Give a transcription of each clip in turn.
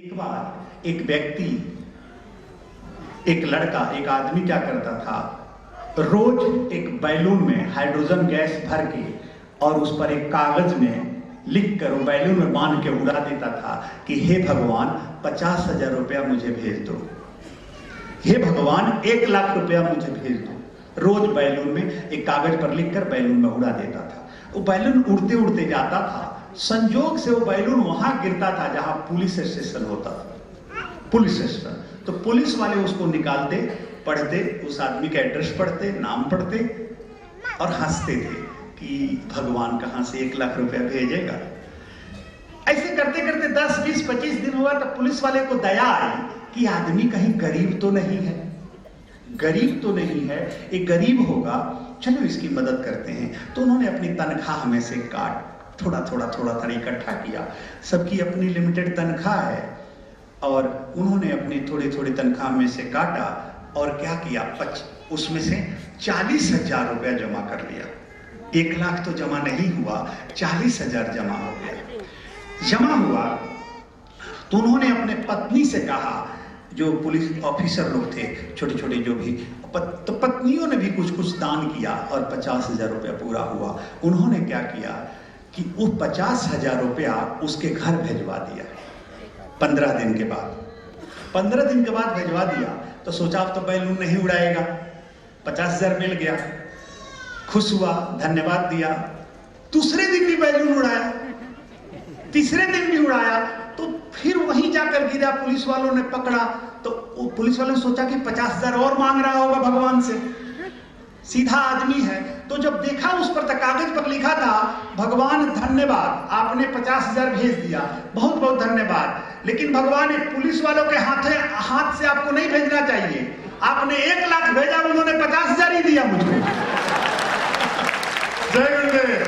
एक बार एक व्यक्ति, एक लड़का, एक आदमी क्या करता था, रोज एक बैलून में हाइड्रोजन गैस भर के और उस पर एक कागज में लिख कर वो बैलून में बांध के उड़ा देता था कि हे भगवान 50,000 रुपया मुझे भेज दो, हे भगवान 1,00,000 रुपया मुझे भेज दो। रोज बैलून में एक कागज पर लिखकर बैलून में उड़ा देता था। वो बैलून उड़ते उड़ते जाता था, संजोग से वो बैलून वहां गिरता था जहां पुलिस स्टेशन होता था, पुलिस स्टेशन। तो पुलिस वाले उसको निकालते, पढ़ते, उस आदमी का एड्रेस पढ़ते, नाम पढ़ते और हंसते थे कि भगवान कहां से 1,00,000 रुपया भेजेगा। ऐसे करते करते 10, 20, 25 दिन हुआ तो पुलिस वाले को दया आई कि आदमी कहीं गरीब तो नहीं है, गरीब तो नहीं है, एक गरीब होगा, चलो इसकी मदद करते हैं। तो उन्होंने अपनी तनख्वाह में से काट थोड़ा थोड़ा इकट्ठा किया। सबकी अपनी लिमिटेड तनख्वाह है और उन्होंने अपनी थोड़ी थोड़ी तनख्वाह में से काटा और क्या किया, उसमें से 40,000 रुपया जमा कर लिया। 1,00,000 तो जमा नहीं हुआ, 40,000 जमा हो गया। जमा हुआ तो उन्होंने अपने पत्नी से कहा, जो पुलिस ऑफिसर लोग थे छोटे छोटे जो भी, तो पत्नियों ने भी कुछ कुछ दान किया और 50,000 रुपया पूरा हुआ। उन्होंने क्या किया कि वो 50,000 रुपया उसके घर भेजवा दिया 15 दिन के बाद। 15 दिन के बाद भेजवा दिया तो सोचा अब तो बैलून नहीं उड़ाएगा, 50,000 मिल गया, खुश हुआ, धन्यवाद दिया। दूसरे दिन भी बैलून उड़ाया, तीसरे दिन भी उड़ाया, तो फिर वहीं जाकर गिरा। पुलिस वालों ने पकड़ा तो पुलिस वालों ने सोचा कि 50,000 और मांग रहा होगा भगवान से, सीधा आदमी है। तो जब देखा उस पर कागज पर लिखा था, भगवान धन्यवाद, आपने 50,000 भेज दिया, बहुत बहुत धन्यवाद, लेकिन भगवान पुलिस वालों के हाथ से आपको नहीं भेजना चाहिए, आपने 1,00,000 भेजा, उन्होंने 50,000 ही दिया मुझे। जय गुरुदेव।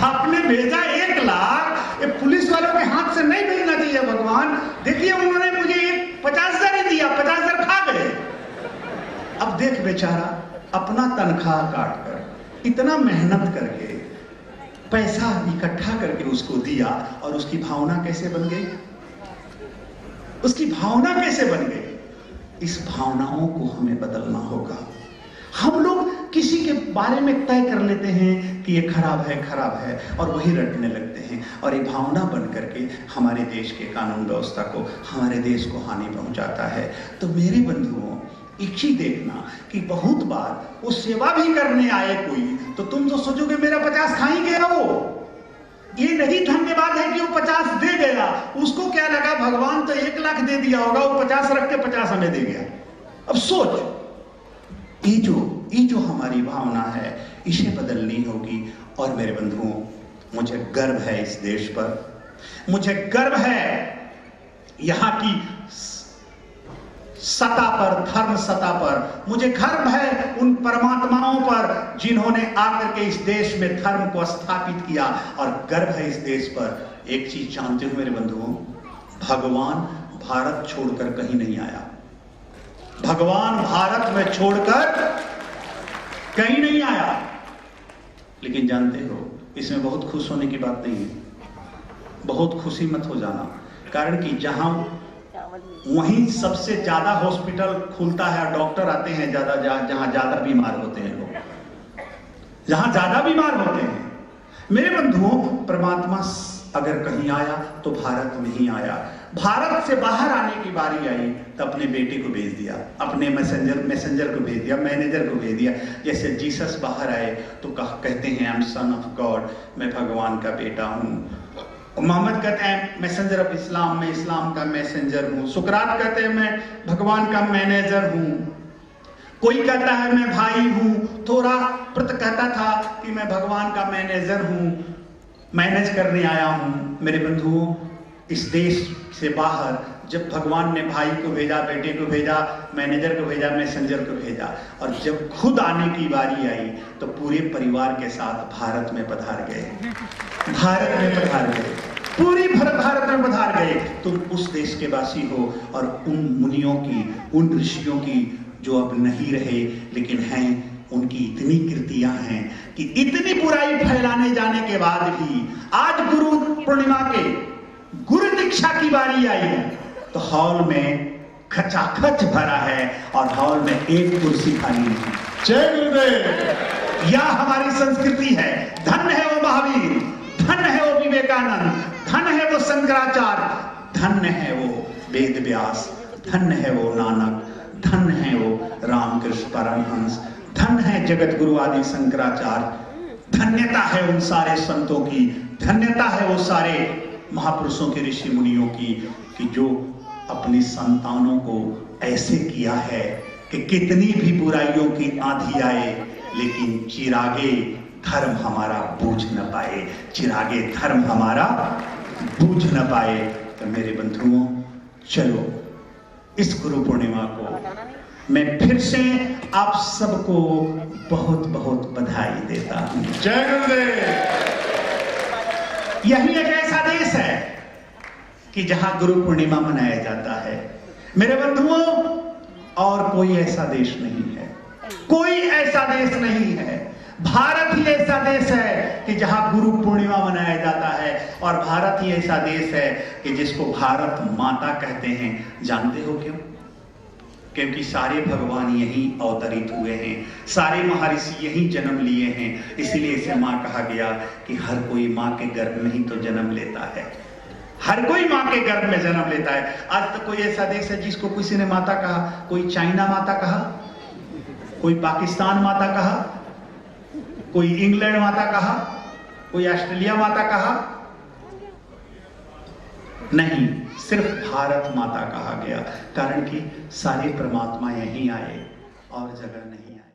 आपने भेजा 1,00,000, ये पुलिस वालों के हाथ से नहीं भेजना चाहिए भगवान, देखिए उन्होंने मुझे 50,000 ही दिया, 50,000 खा गए। अब देख बेचारा अपना तनख्वाह काट कर, इतना मेहनत करके, पैसा इकट्ठा करके उसको दिया, और उसकी भावना कैसे बन गई, उसकी भावना कैसे बन गई। इस भावनाओं को हमें बदलना होगा। हम लोग किसी के बारे में तय कर लेते हैं कि ये खराब है और वही रटने लगते हैं, और ये भावना बन करके हमारे देश के कानून व्यवस्था को, हमारे देश को हानि पहुंचाता है। तो मेरे बंधुओं, एक ही देखना कि बहुत बार वो सेवा भी करने आए कोई, तो तुम तो सोचोगे मेरा 50 खा ही गया वो, ये नहीं धन्यवाद है कि वो 50 दे गया, उसको क्या लगा भगवान तो 1,00,000 दे दिया होगा, वो 50 रख के 50 हमें दे गया। अब सोच, ये जो हमारी भावना है, इसे बदलनी होगी। और मेरे बंधुओं, मुझे गर्व है इस देश पर, मुझे गर्व है यहाँ की सत्ता पर, धर्म सत्ता पर, मुझे गर्व है उन परमात्माओं पर जिन्होंने आकर के इस देश में धर्म को स्थापित किया, और गर्व है इस देश पर। एक चीज जानते हो मेरे बंधुओं, भगवान भारत छोड़कर कहीं नहीं आया, भगवान भारत में छोड़कर कहीं नहीं आया। लेकिन जानते हो, इसमें बहुत खुश होने की बात नहीं है, बहुत खुशी मत हो जाना, कारण कि जहां वहीं सबसे ज्यादा हॉस्पिटल खुलता है, डॉक्टर आते हैं ज्यादा, जहां ज्यादा बीमार होते हैं लोग, जहां ज्यादा बीमार होते हैं। मेरे बंधुओं, परमात्मा अगर कहीं आया तो भारत में ही आया। भारत से बाहर आने की बारी आई तो अपने बेटे को भेज दिया, अपने मैसेंजर को भेज दिया, मैनेजर को भेज दिया। जैसे जीसस बाहर आए तो कहते हैं I am son of God, मैं भगवान का बेटा हूँ। मोहम्मद कहते हैं मैसेंजर ऑफ इस्लाम, मैं इस्लाम का मैसेंजर हूँ। सुकरात कहते हैं मैं भगवान का मैनेजर हूँ। कोई कहता है मैं भाई हूँ। थोड़ा प्रत कहता था कि मैं भगवान का मैनेजर हूँ, मैनेज करने आया हूँ। मेरे बंधुओं, इस देश से बाहर जब भगवान ने भाई को भेजा, बेटे को भेजा, मैनेजर को भेजा, मैसेंजर को भेजा, और जब खुद आने की बारी आई तो पूरे परिवार के साथ भारत में पधार गए, भारत में पधार गए, पूरी भारत में पधार गए। तुम उस देश के वासी हो, और उन मुनियों की, उन ऋषियों की जो अब नहीं रहे लेकिन हैं, उनकी इतनी कृतियां हैं कि इतनी बुराई फैलाने जाने के बाद भी आज गुरु पूर्णिमा के गुरु दीक्षा की बारी आई तो हॉल में खचाखच भरा है और हॉल में एक कुर्सी खाली नहीं। जय गुरुदेव। यह हमारी संस्कृति है। धन्य है वो महावीर, धन्य है वो विवेकानंद, धन्य है वो शंकराचार्य, धन्य है वो वेद व्यास, धन्य है वो नानक, धन्य है वो रामकृष्ण परमहंस, धन्य है जगत गुरु आदि शंकराचार्य। धन्यता है उन सारे संतों की, धन्यता है वो सारे महापुरुषों के ऋषि मुनियों की कि जो अपनी संतानों को ऐसे किया है कि कितनी भी बुराइयों की आंधी आए लेकिन चिरागे धर्म हमारा बूझ न पाए, चिरागे धर्म हमारा बूझ न पाए। तो मेरे बंधुओं, चलो इस गुरु पूर्णिमा को मैं फिर से आप सबको बहुत बहुत बधाई देता हूं। जय गुरुदेव। यही एक ऐसा देश है कि जहां गुरु पूर्णिमा मनाया जाता है। मेरे बंधुओं, और कोई ऐसा देश नहीं है, कोई ऐसा देश नहीं है। भारत ही ऐसा देश है कि जहां गुरु पूर्णिमा मनाया जाता है, और भारत ही ऐसा देश है कि जिसको भारत माता कहते हैं। जानते हो क्यों? क्योंकि सारे भगवान यहीं अवतरित हुए हैं, सारे महर्षि यहीं जन्म लिए हैं। इसीलिए इसे मां कहा गया कि हर कोई मां के गर्भ में ही तो जन्म लेता है, हर कोई मां के गर्भ में जन्म लेता है। आज तक कोई ऐसा देश है जिसको किसी ने माता कहा? कोई चाइना माता कहा, कोई पाकिस्तान माता कहा, कोई इंग्लैंड माता कहा, कोई ऑस्ट्रेलिया माता कहा? नहीं, सिर्फ भारत माता कहा गया, कारण कि सारे परमात्मा यहीं आए और जगह नहीं।